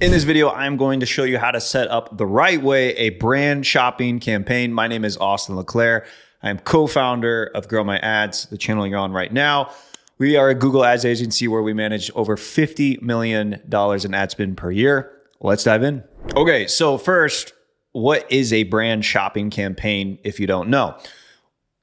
In this video, I'm going to show you how to set up the right way a brand shopping campaign. My name is Austin LeClaire. I'm co-founder of Grow My Ads, the channel you're on right now. We are a Google Ads agency where we manage over $50 million in ad spend per year. Let's dive in. Okay, so first, what is a brand shopping campaign if you don't know?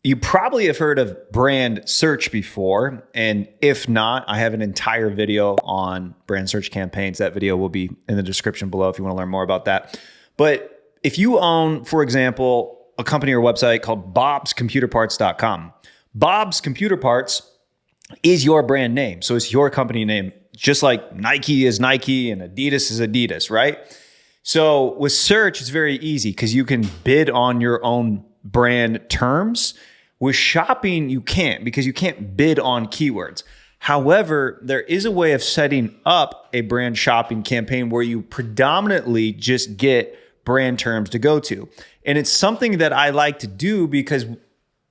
You probably have heard of brand search before, and if not, I have an entire video on brand search campaigns. That video will be in the description below if you want to learn more about that. But if you own, for example, a company or website called bobscomputerparts.com, Bob's Computer Parts is your brand name. So it's your company name, just like Nike is Nike and Adidas is Adidas, right? So with search, it's very easy because you can bid on your own brand terms. With shopping, you can't because you can't bid on keywords. However, there is a way of setting up a brand shopping campaign where you predominantly just get brand terms to go to. And it's something that I like to do because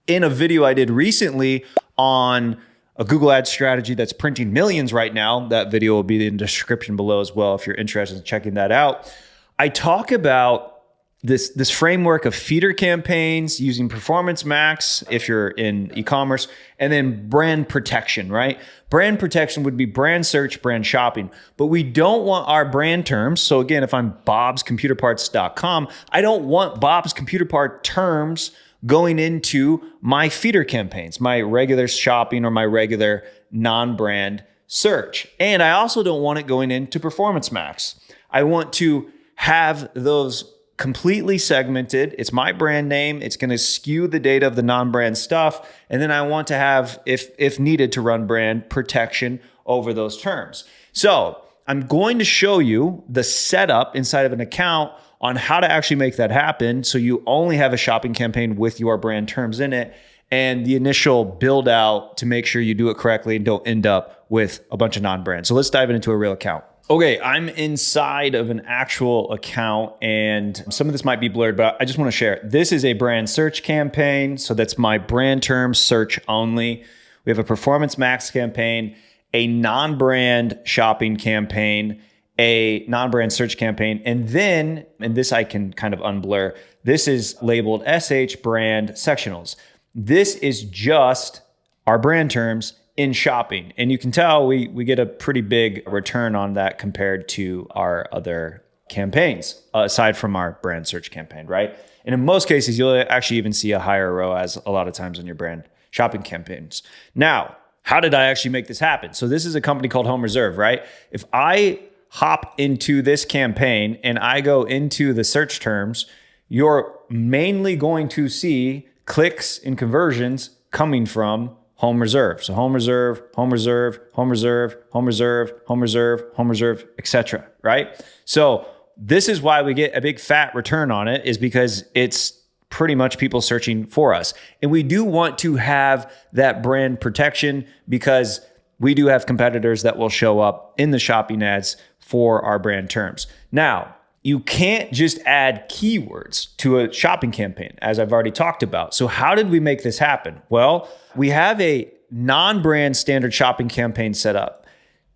in a video I did recently on a Google Ads strategy that's printing millions right now, that video will be in the description below as well if you're interested in checking that out. I talk about this framework of feeder campaigns using Performance Max if you're in e-commerce, and then brand protection, right? Brand protection would be brand search, brand shopping, but we don't want our brand terms. So again, if I'm bobscomputerparts.com, I don't want Bob's Computer Part terms going into my feeder campaigns, my regular shopping or my regular non-brand search. And I also don't want it going into Performance Max. I want to have those completely segmented. It's my brand name. It's going to skew the data of the non-brand stuff. And then I want to have, if needed, to run brand protection over those terms. So I'm going to show you the setup inside of an account on how to actually make that happen. So you only have a shopping campaign with your brand terms in it, and the initial build out to make sure you do it correctly and don't end up with a bunch of non-brand. So let's dive into a real account. Okay, I'm inside of an actual account and some of this might be blurred, but I just want to share. This is a brand search campaign. So that's my brand term search only. We have a Performance Max campaign, a non-brand shopping campaign, a non-brand search campaign, and then, and this I can kind of unblur, this is labeled SH brand sectionals. This is just our brand terms in shopping. And you can tell we get a pretty big return on that compared to our other campaigns, aside from our brand search campaign, right? And in most cases, you'll actually even see a higher ROAS a lot of times on your brand shopping campaigns. Now, how did I actually make this happen? So this is a company called Home Reserve, right? If I hop into this campaign and I go into the search terms, you're mainly going to see clicks and conversions coming from Home Reserve. So Home Reserve, Home Reserve, Home Reserve, Home Reserve, Home Reserve, Home Reserve, etc. Right? So this is why we get a big fat return on it, is because it's pretty much people searching for us. And we do want to have that brand protection because we do have competitors that will show up in the shopping ads for our brand terms. Now, you can't just add keywords to a shopping campaign, as I've already talked about. So how did we make this happen? Well, we have a non-brand standard shopping campaign set up.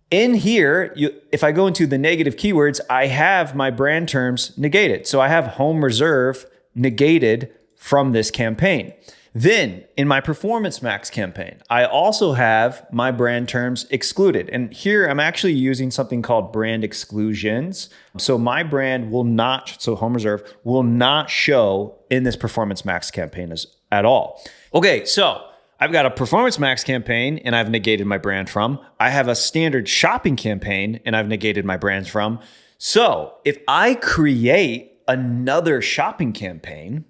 In here, if I go into the negative keywords, I have my brand terms negated. So I have Home Reserve negated from this campaign. Then in my Performance Max campaign, I also have my brand terms excluded. And here I'm actually using something called brand exclusions. So my brand will not, so Home Reserve will not show in this Performance Max campaign at all. Okay, so I've got a Performance Max campaign and I've negated my brand from. I have a standard shopping campaign and I've negated my brands from. So if I create another shopping campaign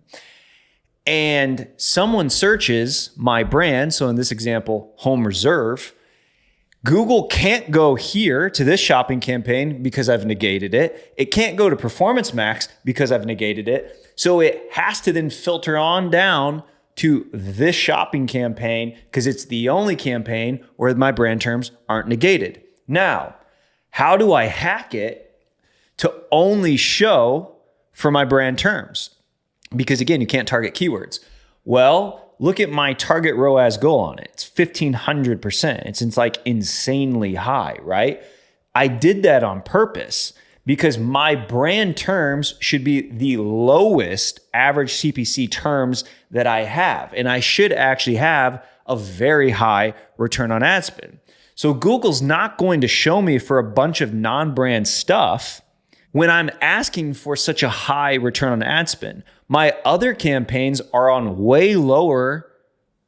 and someone searches my brand, so in this example, Home Reserve, Google can't go here to this shopping campaign because I've negated it. It can't go to Performance Max because I've negated it. So it has to then filter on down to this shopping campaign because it's the only campaign where my brand terms aren't negated. Now, how do I hack it to only show for my brand terms? Because again, you can't target keywords. Well, look at my target ROAS goal on it. It's 1,500%. It's like insanely high, right? I did that on purpose because my brand terms should be the lowest average CPC terms that I have. And I should actually have a very high return on ad spend. So Google's not going to show me for a bunch of non-brand stuff when I'm asking for such a high return on ad spend. My other campaigns are on way lower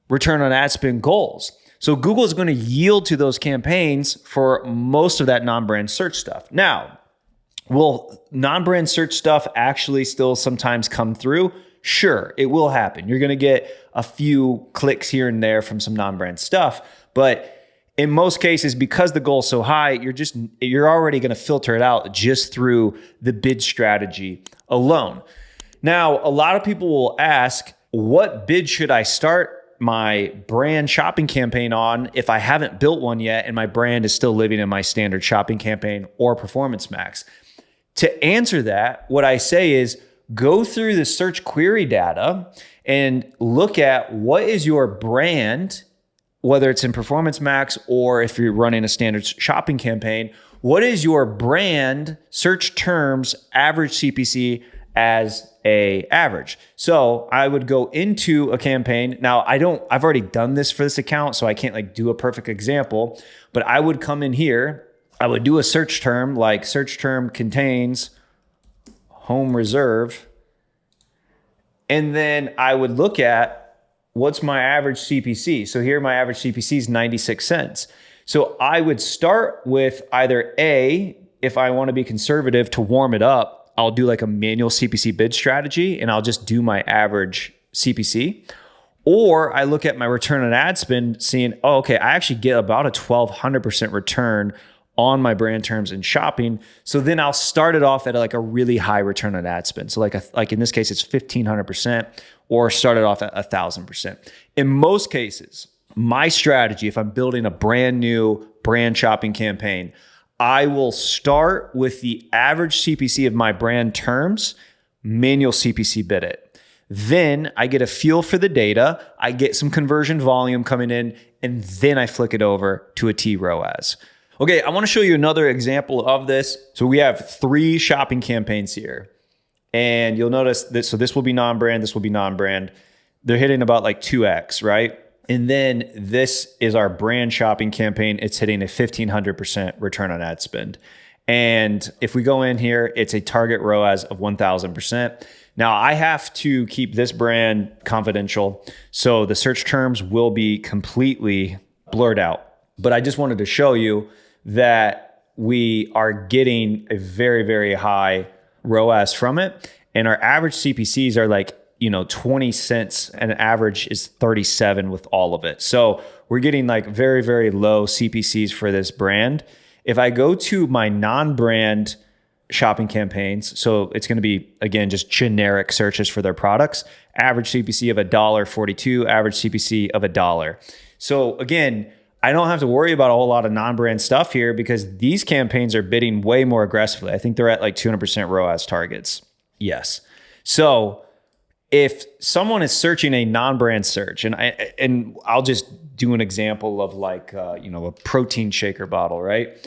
return on ad spend goals. So Google is going to yield to those campaigns for most of that non-brand search stuff. Now, will non-brand search stuff actually still sometimes come through? Sure, it will happen. You're going to get a few clicks here and there from some non-brand stuff, but in most cases, because the goal is so high, you're already going to filter it out just through the bid strategy alone. Now, a lot of people will ask, what bid should I start my brand shopping campaign on if I haven't built one yet and my brand is still living in my standard shopping campaign or Performance Max? To answer that, what I say is go through the search query data and look at what is your brand, whether it's in Performance Max or if you're running a standard shopping campaign, what is your brand search terms average CPC as a average? So I would go into a campaign. Now I've already done this for this account, so I can't do a perfect example, but I would come in here, I would do a search term, like search term contains home reserve. And then I would look at what's my average CPC. So here my average CPC is 96 cents. So I would start with either A, if I want to be conservative to warm it up, I'll do like a manual CPC bid strategy and I'll just do my average CPC. Or I look at my return on ad spend seeing, oh, okay, I actually get about a 1,200% return on my brand terms in shopping. So then I'll start it off at a really high return on ad spend. So like in this case, it's 1,500% or start it off at 1,000%. In most cases, my strategy, if I'm building a brand new brand shopping campaign, I will start with the average CPC of my brand terms, manual CPC bid it. Then I get a feel for the data, I get some conversion volume coming in, and then I flick it over to a T ROAS. Okay, I want to show you another example of this. So we have 3 shopping campaigns here. And you'll notice that, so this will be non-brand, this will be non-brand. They're hitting about 2x, right? And then this is our brand shopping campaign. It's hitting a 1,500% return on ad spend. And if we go in here, it's a target ROAS of 1,000%. Now I have to keep this brand confidential. So the search terms will be completely blurred out. But I just wanted to show you that we are getting a very, very high ROAS from it. And our average CPCs are 20 cents, and average is 37 with all of it. So we're getting very, very low CPCs for this brand. If I go to my non-brand shopping campaigns, so it's going to be, again, just generic searches for their products, average CPC of $1.42, average CPC of $1. So again, I don't have to worry about a whole lot of non-brand stuff here because these campaigns are bidding way more aggressively. I think they're at 200% ROAS targets. Yes. So if someone is searching a non-brand search, and I'll just do an example of a protein shaker bottle, right?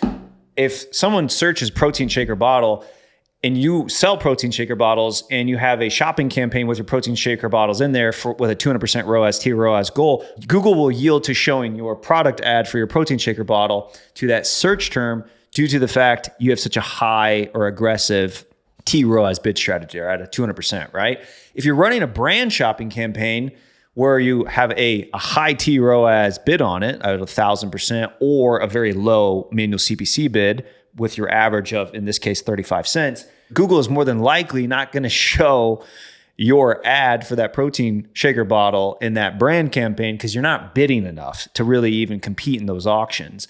If someone searches protein shaker bottle and you sell protein shaker bottles and you have a shopping campaign with your protein shaker bottles in there with a 200% ROAS, T ROAS goal, Google will yield to showing your product ad for your protein shaker bottle to that search term due to the fact you have such a high or aggressive T ROAS bid strategy or at a 200%, right? If you're running a brand shopping campaign where you have a high T ROAS bid on it at 1,000% or a very low manual CPC bid with your average of, in this case, 35 cents, Google is more than likely not going to show your ad for that protein shaker bottle in that brand campaign because you're not bidding enough to really even compete in those auctions.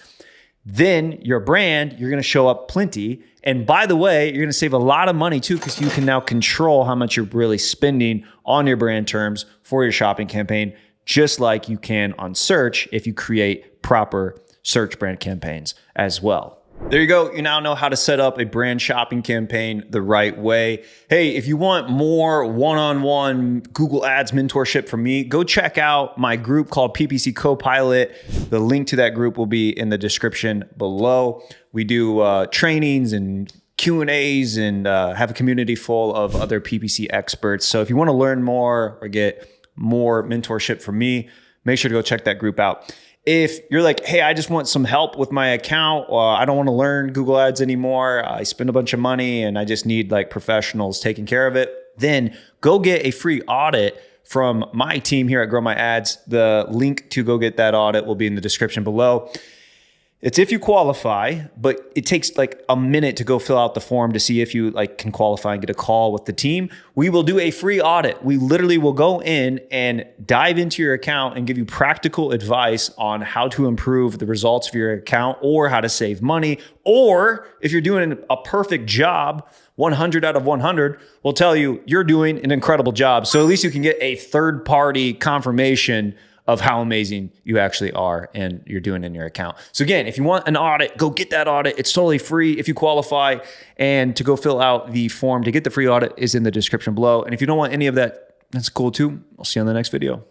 Then your brand, you're going to show up plenty. And by the way, you're going to save a lot of money too because you can now control how much you're really spending on your brand terms for your shopping campaign, just like you can on search if you create proper search brand campaigns as well. There you go. You now know how to set up a brand shopping campaign the right way. Hey, if you want more one-on-one Google Ads mentorship from me, go check out my group called PPC Copilot. The link to that group will be in the description below. We do trainings and Q&As and have a community full of other PPC experts. So if you want to learn more or get more mentorship from me, make sure to go check that group out. If you're like, hey, I just want some help with my account, or I don't want to learn Google Ads anymore, I spend a bunch of money and I just need like professionals taking care of it, then go get a free audit from my team here at Grow My Ads. The link to go get that audit will be in the description below. It's if you qualify, but it takes like a minute to go fill out the form to see if you like can qualify and get a call with the team. We will do a free audit. We literally will go in and dive into your account and give you practical advice on how to improve the results of your account or how to save money. Or if you're doing a perfect job, 100 out of 100, we'll tell you you're doing an incredible job. So at least you can get a third-party confirmation of how amazing you actually are and you're doing in your account. So again, if you want an audit, go get that audit. It's totally free if you qualify. And to go fill out the form to get the free audit is in the description below. And if you don't want any of that, that's cool too. I'll see you on the next video.